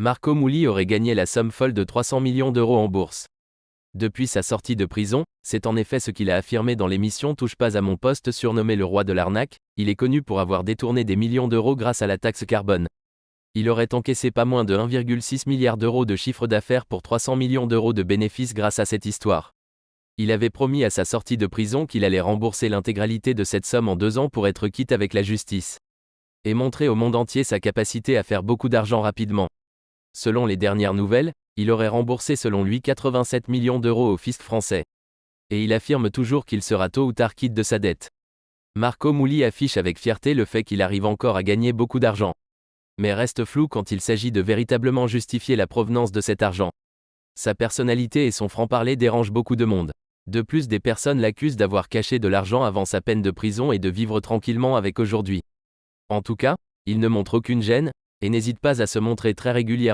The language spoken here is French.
Marco Mouli aurait gagné la somme folle de 300 millions d'euros en bourse. Depuis sa sortie de prison, c'est en effet ce qu'il a affirmé dans l'émission Touche pas à mon poste surnommé le roi de l'arnaque, il est connu pour avoir détourné des millions d'euros grâce à la taxe carbone. Il aurait encaissé pas moins de 1,6 milliard d'euros de chiffre d'affaires pour 300 millions d'euros de bénéfices grâce à cette histoire. Il avait promis à sa sortie de prison qu'il allait rembourser l'intégralité de cette somme en 2 ans pour être quitte avec la justice. Et montrer au monde entier sa capacité à faire beaucoup d'argent rapidement. Selon les dernières nouvelles, il aurait remboursé selon lui 87 millions d'euros au fisc français. Et il affirme toujours qu'il sera tôt ou tard quitte de sa dette. Marco Mouli affiche avec fierté le fait qu'il arrive encore à gagner beaucoup d'argent. Mais reste flou quand il s'agit de véritablement justifier la provenance de cet argent. Sa personnalité et son franc-parler dérangent beaucoup de monde. De plus, des personnes l'accusent d'avoir caché de l'argent avant sa peine de prison et de vivre tranquillement avec aujourd'hui. En tout cas, il ne montre aucune gêne, et n'hésite pas à se montrer très régulièrement